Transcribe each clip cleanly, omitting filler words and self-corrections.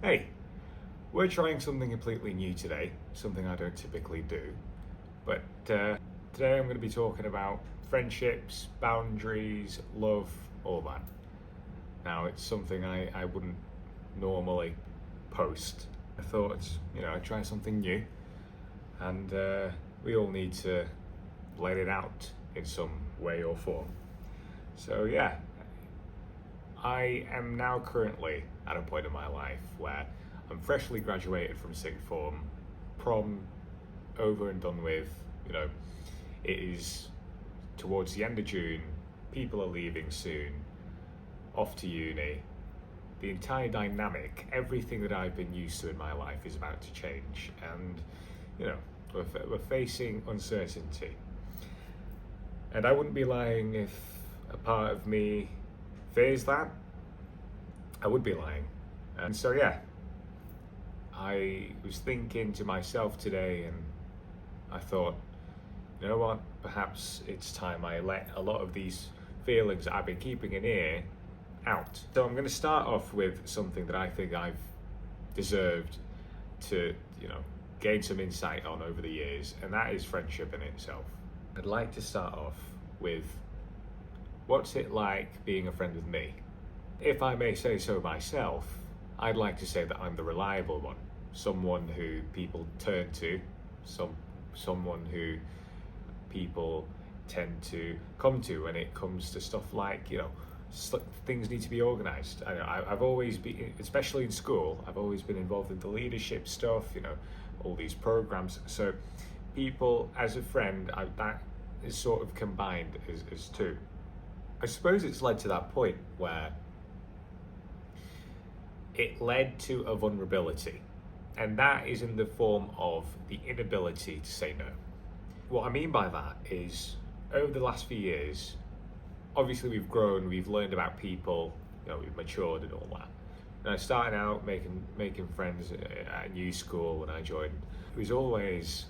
Hey, we're trying something completely new today, something I don't typically do. But today I'm going to be talking about friendships, boundaries, love, all that. Now, it's something I wouldn't normally post. I thought, I'd try something new, and we all need to let it out in some way or form. So, yeah, I am now currently at a point in my life where I'm freshly graduated from sixth form, prom over and done with. It is towards the end of June, people are leaving soon, off to uni. The entire dynamic, everything that I've been used to in my life is about to change, and we're facing uncertainty. And I wouldn't be lying if a part of me fears that. I would be lying. And so, yeah, I was thinking to myself today, and I thought, you know what, perhaps it's time I let a lot of these feelings that I've been keeping in here out. So I'm going to start off with something that I think I've deserved to, gain some insight on over the years, and that is friendship in itself. I'd like to start off with, what's it like being a friend with me? If I may say so myself, I'd like to say that I'm the reliable one, someone who people turn to, someone who people tend to come to when it comes to stuff like, things need to be organised. I've always been, especially in school, I've always been involved in the leadership stuff, all these programs. So people, as a friend, that is sort of combined as two. I suppose it's led to that point where it led to a vulnerability, and that is in the form of the inability to say no. What I mean by that is, over the last few years, obviously we've grown, we've learned about people, we've matured and all that. And I started out making friends at a new school when I joined. It was always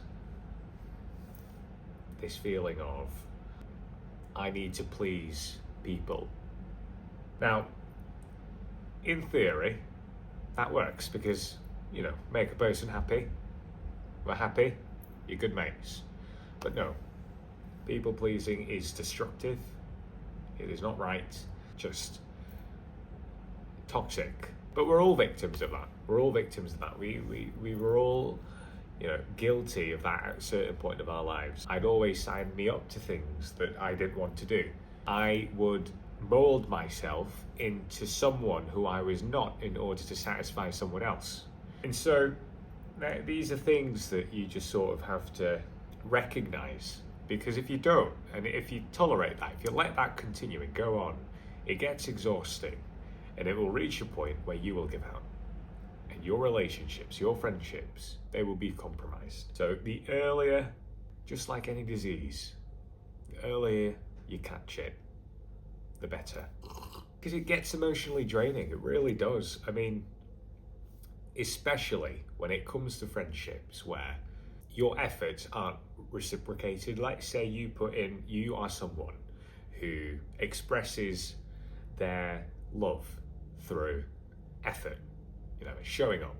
this feeling of, I need to please people. Now, in theory, that works because, make a person happy, we're happy, you're good mates. But no, people pleasing is destructive, it is not right, just toxic. But we're all victims of that. We were all, guilty of that at a certain point of our lives. I'd always sign me up to things that I didn't want to do. I would mold myself into someone who I was not in order to satisfy someone else. And so these are things that you just sort of have to recognize, because if you don't, and if you tolerate that, if you let that continue and go on, it gets exhausting, and it will reach a point where you will give out, and your relationships, your friendships, they will be compromised. So the earlier, just like any disease, the earlier you catch it, the better. Because it gets emotionally draining, it really does. I mean, especially when it comes to friendships where your efforts aren't reciprocated. Let's say you are someone who expresses their love through effort, showing up.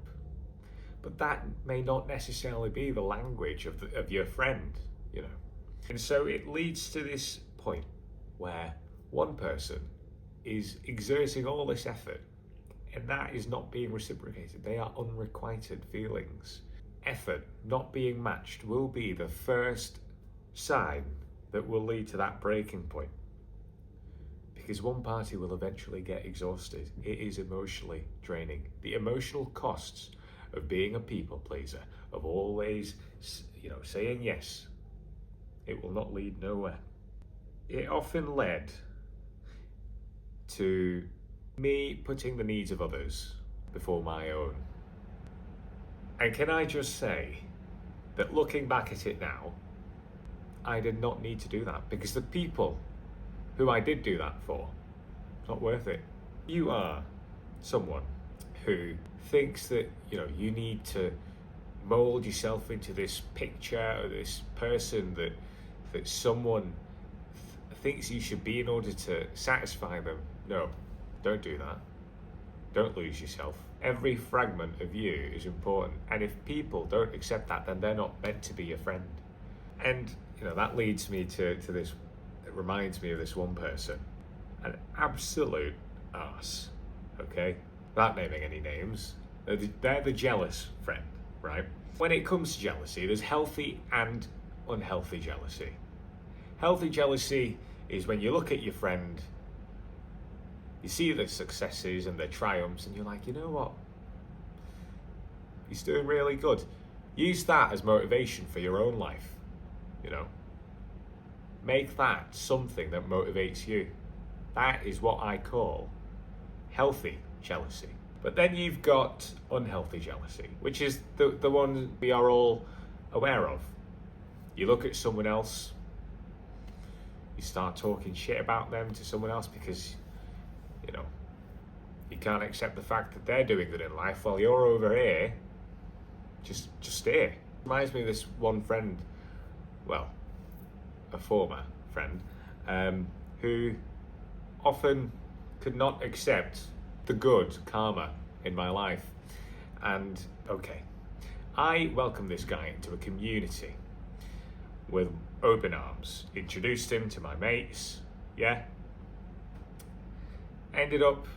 But that may not necessarily be the language of your friend, And so it leads to this point where one person is exerting all this effort, and that is not being reciprocated. They are unrequited feelings. Effort not being matched will be the first sign that will lead to that breaking point, because one party will eventually get exhausted. It is emotionally draining. The emotional costs of being a people pleaser, of always, saying yes, it will not lead nowhere. It often led to me putting the needs of others before my own. And can I just say that looking back at it now, I did not need to do that, because the people who I did do that for, it's not worth it. You are someone who thinks that, you need to mold yourself into this picture or this person that someone thinks you should be in order to satisfy them. No, don't do that. Don't lose yourself. Every fragment of you is important. And if people don't accept that, then they're not meant to be your friend. And, that leads me to this, it reminds me of this one person. An absolute arse, okay? Without naming any names. They're the jealous friend, right? When it comes to jealousy, there's healthy and unhealthy jealousy. Healthy jealousy is when you look at your friend, you see their successes and their triumphs, and you're like, you know what? He's doing really good. Use that as motivation for your own life, Make that something that motivates you. That is what I call healthy jealousy. But then you've got unhealthy jealousy, which is the one we are all aware of. You look at someone else, you start talking shit about them to someone else because, you can't accept the fact that they're doing good in life while you're over here, just here. Reminds me of this one friend, well, a former friend, who often could not accept the good karma in my life. And okay, I welcomed this guy into a community with open arms, introduced him to my mates, ended up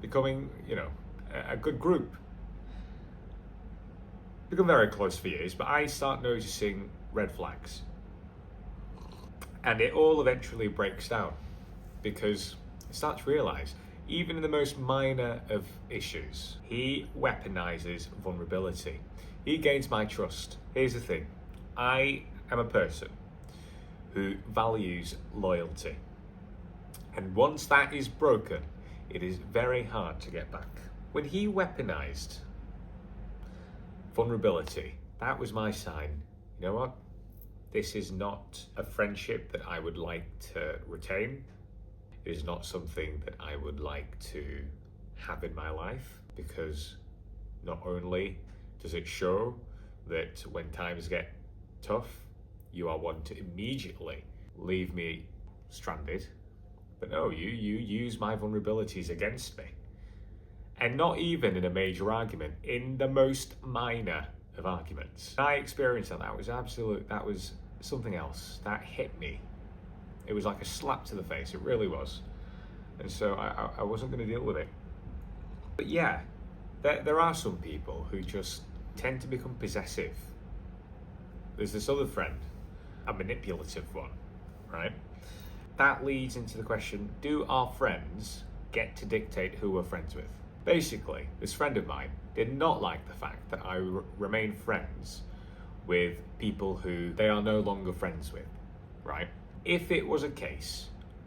becoming, a good group. Become very close for years, but I start noticing red flags. And it all eventually breaks down because I start to realise, even in the most minor of issues, he weaponizes vulnerability. He gains my trust. Here's the thing. I am a person who values loyalty. And once that is broken, it is very hard to get back. When he weaponized vulnerability, that was my sign. You know what? This is not a friendship that I would like to retain. It is not something that I would like to have in my life, because not only does it show that when times get tough, you are one to immediately leave me stranded, but no, you use my vulnerabilities against me. And not even in a major argument, in the most minor of arguments. I experienced that was something else. That hit me. It was like a slap to the face, it really was. And so I wasn't going to deal with it. But yeah, there are some people who just tend to become possessive. There's this other friend, a manipulative one, right? That leads into the question, do our friends get to dictate who we're friends with? Basically, this friend of mine did not like the fact that I remain friends with people who they are no longer friends with, right? If it was a case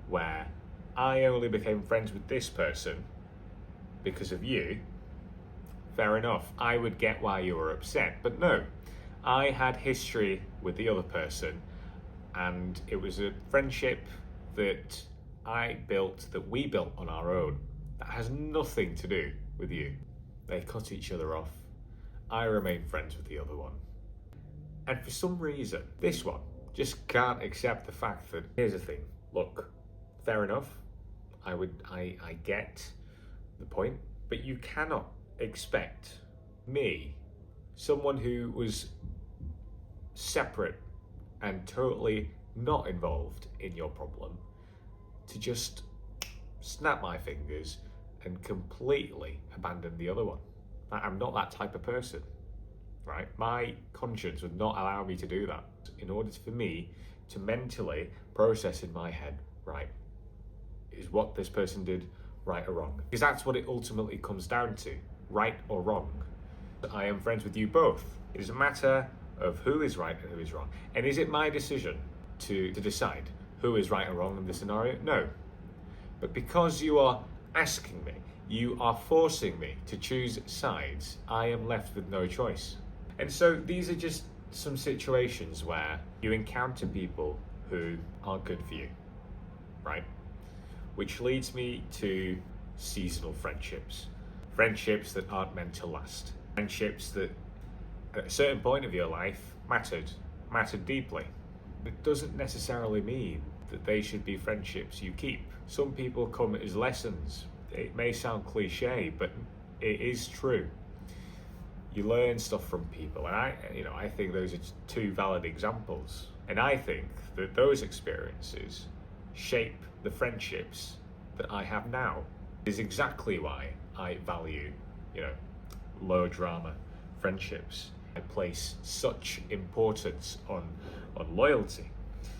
where I only became friends with this person because of you, fair enough, I would get why you were upset. But no, I had history with the other person, and it was a friendship that we built on our own. That has nothing to do with you. They cut each other off. I remain friends with the other one. And for some reason, this one just can't accept the fact that, here's the thing, look, fair enough, I get the point, but you cannot expect me, someone who was separate and totally not involved in your problem, to just snap my fingers and completely abandon the other one. I'm not that type of person, right? My conscience would not allow me to do that. In order for me to mentally process in my head, right, is what this person did right or wrong? Because that's what it ultimately comes down to, right or wrong. I am friends with you both. It is a matter of who is right and who is wrong. And is it my decision to decide who is right or wrong in this scenario? No. But because you are asking me, you are forcing me to choose sides, I am left with no choice. And so these are just some situations where you encounter people who aren't good for you, right? Which leads me to seasonal friendships. Friendships that aren't meant to last. Friendships that at a certain point of your life mattered deeply. It doesn't necessarily mean that they should be friendships you keep. Some people come as lessons. It may sound cliche, but It is true. You learn stuff from people, and I think those are two valid examples. And I think that those experiences shape the friendships that I have now. Is exactly why I value, low drama friendships. I place such importance on loyalty.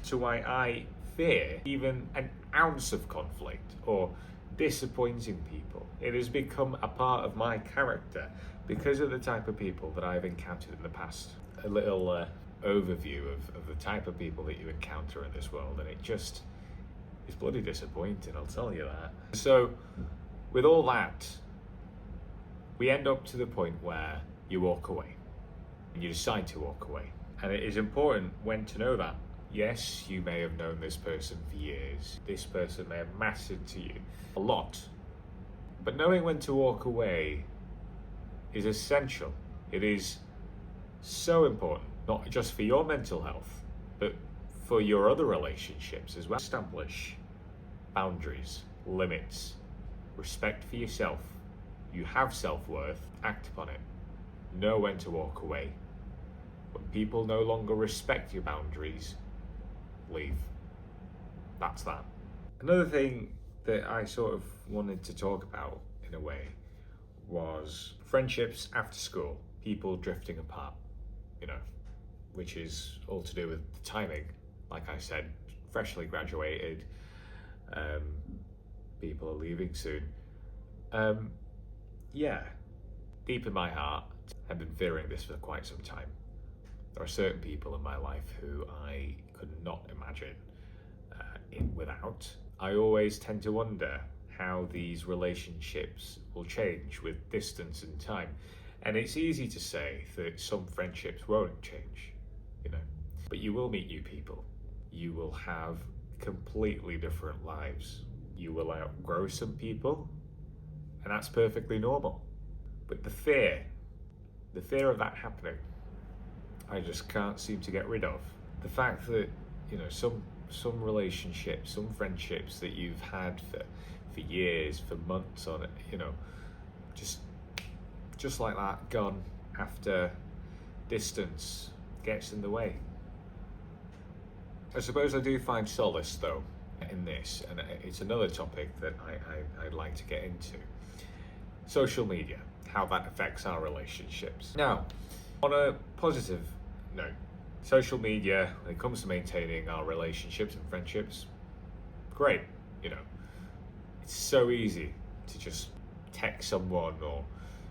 So why I fear even an ounce of conflict or disappointing people. It has become a part of my character because of the type of people that I've encountered in the past. A little overview of the type of people that you encounter in this world, and it just is bloody disappointing, I'll tell you that. So with all that, we end up to the point where you walk away, and you decide to walk away. And it is important when to know that. Yes, you may have known this person for years. This person may have mattered to you a lot. But knowing when to walk away is essential. It is so important, not just for your mental health, but for your other relationships as well. Establish boundaries, limits, respect for yourself. You have self-worth, act upon it. Know when to walk away. When people no longer respect your boundaries, leave. That's that. Another thing that I sort of wanted to talk about in a way was friendships after school, people drifting apart, which is all to do with the timing. Like I said, freshly graduated, people are leaving soon. Deep in my heart, I've been fearing this for quite some time. There are certain people in my life who I could not imagine without. I always tend to wonder how these relationships will change with distance and time. And it's easy to say that some friendships won't change, but you will meet new people. You will have completely different lives. You will outgrow some people, and that's perfectly normal. But the fear of that happening, I just can't seem to get rid of. The fact that, some relationships, some friendships that you've had for years, for months on it, just like that, gone after distance gets in the way. I suppose I do find solace, though, in this, and it's another topic that I'd like to get into. Social media, how that affects our relationships. Now, on a positive note, social media, when it comes to maintaining our relationships and friendships, great, It's so easy to just text someone or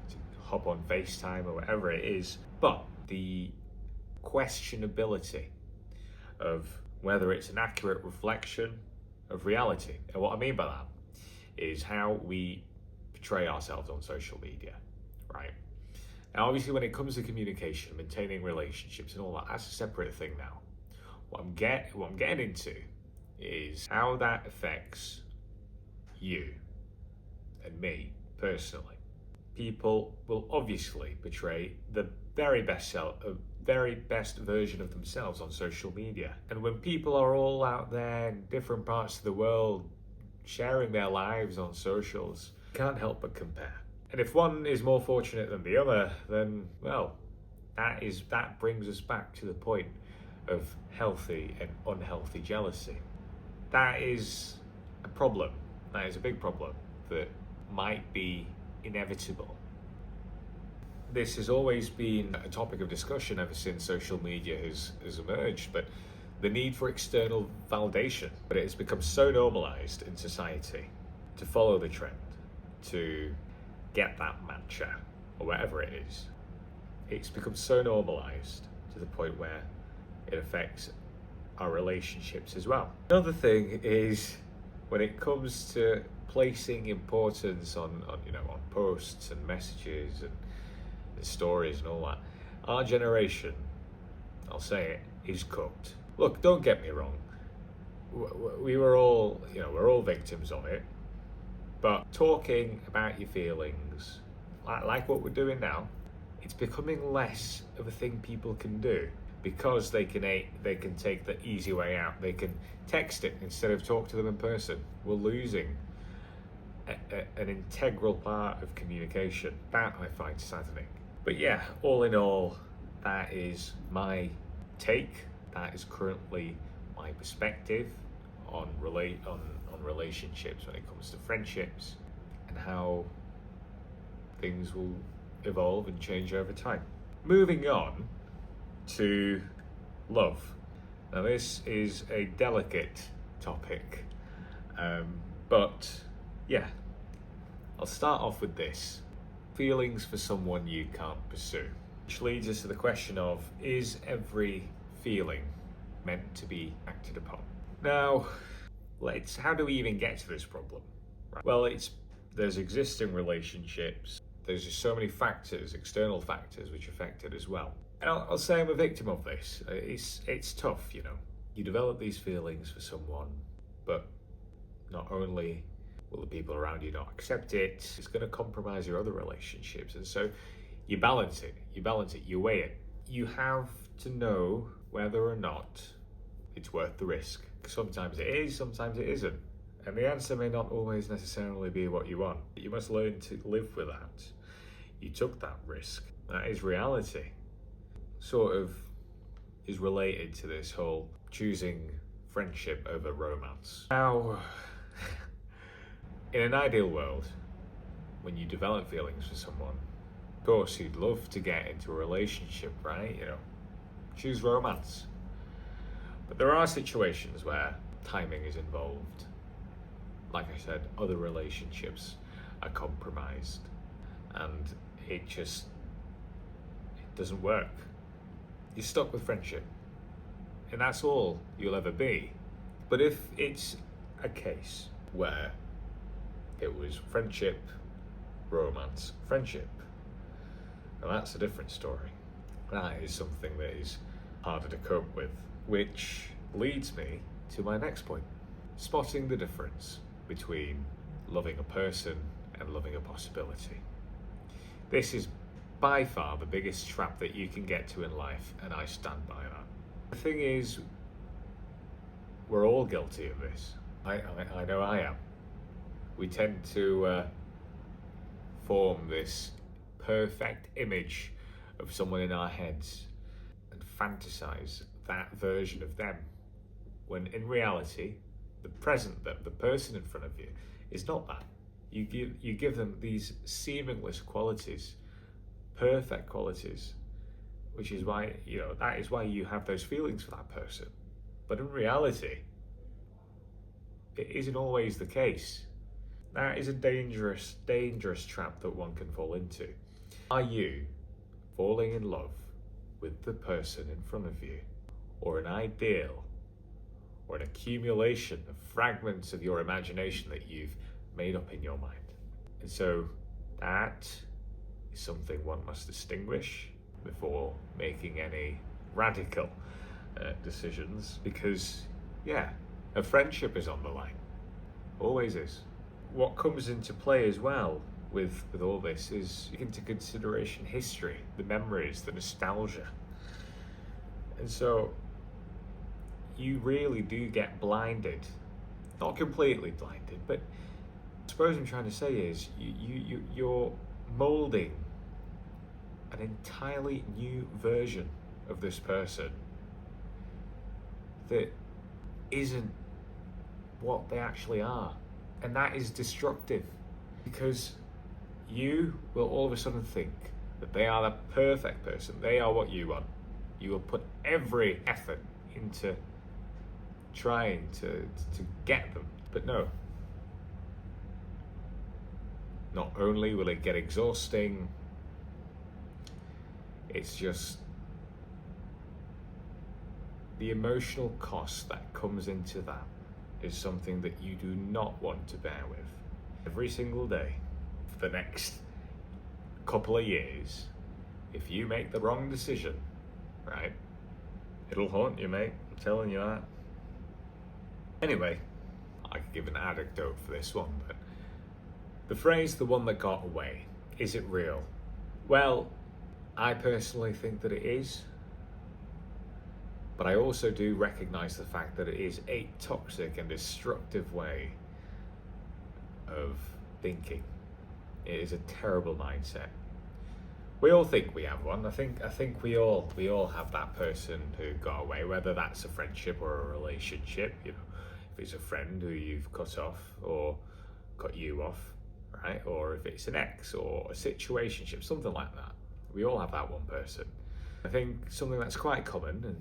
to hop on FaceTime or whatever it is, but the questionability of whether it's an accurate reflection of reality. And what I mean by that is how we portray ourselves on social media, right? Now, obviously, when it comes to communication, maintaining relationships and all that, that's a separate thing now. What I'm getting into is how that affects you and me personally. People will obviously portray the very best version of themselves on social media. And when people are all out there in different parts of the world sharing their lives on socials, you can't help but compare. And if one is more fortunate than the other, then, well, that brings us back to the point of healthy and unhealthy jealousy. That is a problem. That is a big problem that might be inevitable. This has always been a topic of discussion ever since social media has emerged, but the need for external validation. But it has become so normalized in society to follow the trend, to get that matcha, or whatever it is. It's become so normalized to the point where it affects our relationships as well. Another thing is when it comes to placing importance on posts and messages and stories and all that, our generation, I'll say it, is cooked. Look, don't get me wrong. We were all, we're all victims of it. But talking about your feelings, like what we're doing now, it's becoming less of a thing people can do because they can take the easy way out. They can text it instead of talk to them in person. We're losing an integral part of communication. That I find saddening. But yeah, all in all, that is my take. That is currently my perspective on relationships when it comes to friendships and how things will evolve and change over time. Moving on to love. Now, this is a delicate topic, but yeah, I'll start off with this. Feelings for someone you can't pursue. Which leads us to the question of, is every feeling meant to be acted upon? Now, how do we even get to this problem? Right. Well, there's existing relationships. There's just so many factors, external factors, which affect it as well. And I'll say I'm a victim of this. It's tough, you know. You develop these feelings for someone, but not only will the people around you not accept it, it's going to compromise your other relationships. And so you balance it, you weigh it. You have to know whether or not it's worth the risk. Sometimes it is, sometimes it isn't. And the answer may not always necessarily be what you want. You must learn to live with that. You took that risk. That is reality. Sort of is related to this whole choosing friendship over romance. Now, in an ideal world, when you develop feelings for someone, of course you'd love to get into a relationship, right? You know, choose romance. But there are situations where timing is involved. Like I said, other relationships are compromised and it doesn't work. You're stuck with friendship and that's all you'll ever be. But if it's a case where it was friendship, romance, friendship, well, that's a different story. That is something that is harder to cope with, which leads me to my next point. Spotting the difference between loving a person and loving a possibility. This is by far the biggest trap that you can get to in life, and I stand by that. The thing is, we're all guilty of this. I know I am. We tend to form this perfect image of someone in our heads and fantasize that version of them, when in reality, the person in front of you is not that. You give them these seamless qualities, perfect qualities, which is why, that is why you have those feelings for that person. But in reality, it isn't always the case. That is a dangerous, dangerous trap that one can fall into. Are you falling in love with the person in front of you, or an ideal, or an accumulation of fragments of your imagination that you've made up in your mind? And so that is something one must distinguish before making any radical decisions, because a friendship is on the line, always is. What comes into play as well with all this is into consideration history, the memories, the nostalgia. And so you really do get blinded, not completely blinded, but I suppose what I'm trying to say is you're molding an entirely new version of this person that isn't what they actually are. And that is destructive, because you will all of a sudden think that they are the perfect person, they are what you want. You will put every effort into trying to get them. But no. Not only will it get exhausting, it's just the emotional cost that comes into that is something that you do not want to bear with. Every single day for the next couple of years, if you make the wrong decision, right, it'll haunt you, mate. I'm telling you that. Anyway, I could give an anecdote for this one, but the phrase, the one that got away, is it real? Well, I personally think that it is. But I also do recognise the fact that it is a toxic and destructive way of thinking. It is a terrible mindset. We all think we have one. I think we all have that person who got away, whether that's a friendship or a relationship. You know, if it's a friend who you've cut off or cut you off, right? Or if it's an ex or a situationship, something like that. We all have that one person. I think something that's quite common, in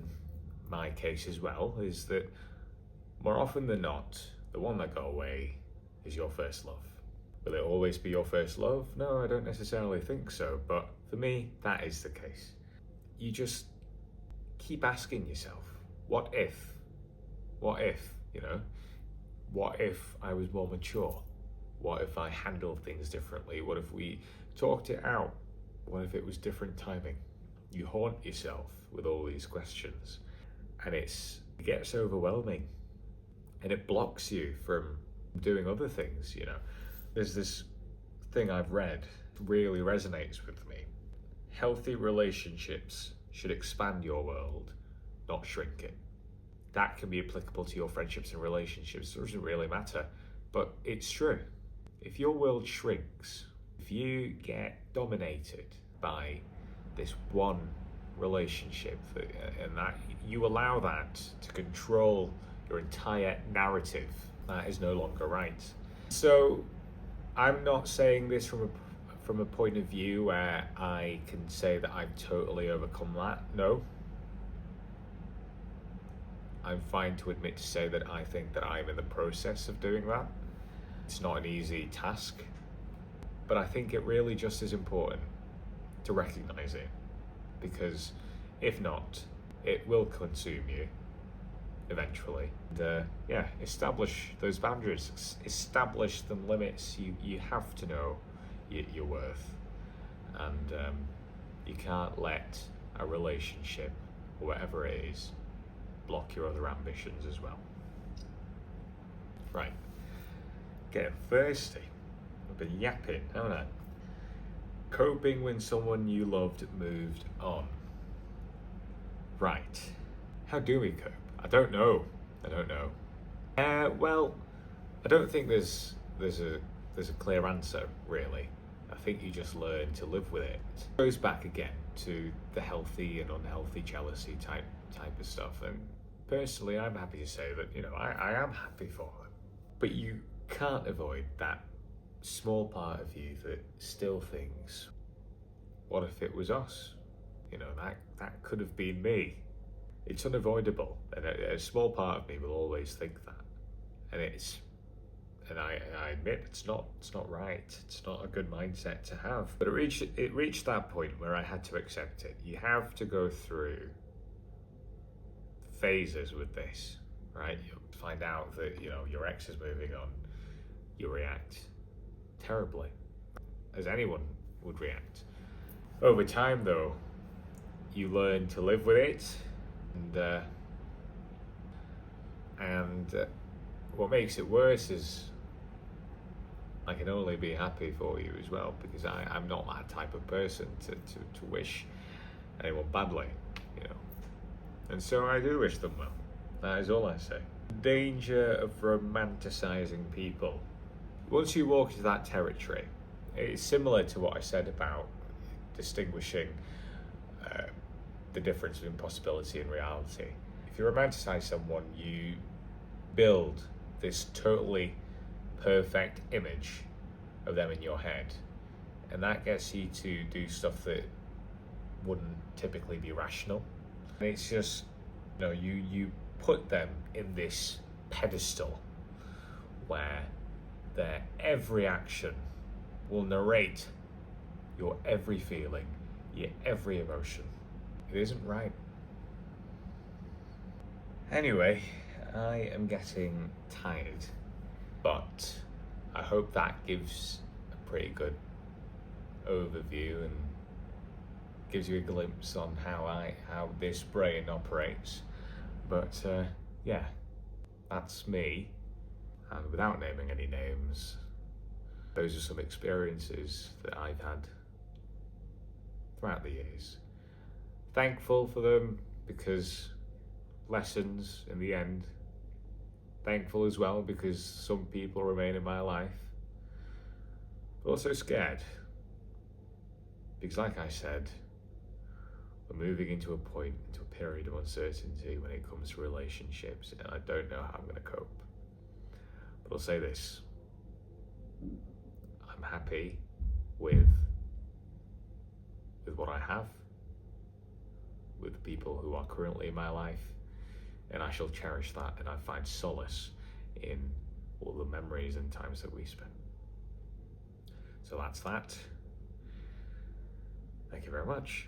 my case as well, is that more often than not, the one that got away is your first love. Will it always be your first love? No, I don't necessarily think so, but for me, that is the case. You just keep asking yourself, what if? What if, you know? What if I was more mature? What if I handled things differently? What if we talked it out? What if it was different timing? You haunt yourself with all these questions, and it gets overwhelming, and it blocks you from doing other things, you know. There's this thing I've read really resonates with me. Healthy relationships should expand your world, not shrink it. That can be applicable to your friendships and relationships. It doesn't really matter, but it's true. If your world shrinks, if you get dominated by this one relationship, and that you allow that to control your entire narrative, that is no longer right. So I'm not saying this from a point of view where I can say that I've totally overcome that. No. I'm fine to admit to say that I think that I'm in the process of doing that. It's not an easy task, but I think it really just is important to recognize it, because if not, it will consume you eventually. And establish those boundaries, establish the limits. You have to know your worth, and you can't let a relationship or whatever it is block your other ambitions as well. Right, getting thirsty. I've been yapping, haven't I? Coping when someone you loved moved on. Right, how do we cope? I don't know. Well, I don't think there's a clear answer, really. I think you just learn to live with it. It goes back again to the healthy and unhealthy jealousy type of stuff. And personally, I'm happy to say that, you know, I am happy for them. But you can't avoid that small part of you that still thinks, what if it was us? You know, that could have been me. It's unavoidable, and a small part of me will always think that, and I admit it's not right. It's not a good mindset to have. But it reached that point where I had to accept it. You have to go through phases with this, right? You'll find out that, you know, your ex is moving on. You react terribly, as anyone would react. Over time, though, you learn to live with it. And what makes it worse is I can only be happy for you as well, because I'm not that type of person to wish anyone badly, you know. And so I do wish them well. That is all I say. Danger of romanticizing people. Once you walk into that territory, it's similar to what I said about distinguishing the difference between possibility and reality. If you romanticize someone, you build this totally perfect image of them in your head, and that gets you to do stuff that wouldn't typically be rational. And it's just, you know, you put them in this pedestal where their every action will narrate your every feeling, your every emotion. It isn't right. Anyway, I am getting tired, but I hope that gives a pretty good overview and gives you a glimpse on how this brain operates. But that's me, and without naming any names, those are some experiences that I've had throughout the years. Thankful for them, because lessons in the end. Thankful as well because some people remain in my life. but also scared. Because like I said, we're moving into a period of uncertainty when it comes to relationships, and I don't know how I'm going to cope. But I'll say this: I'm happy with what I have, with the people who are currently in my life, and I shall cherish that, and I find solace in all the memories and times that we spent. So that's that. Thank you very much.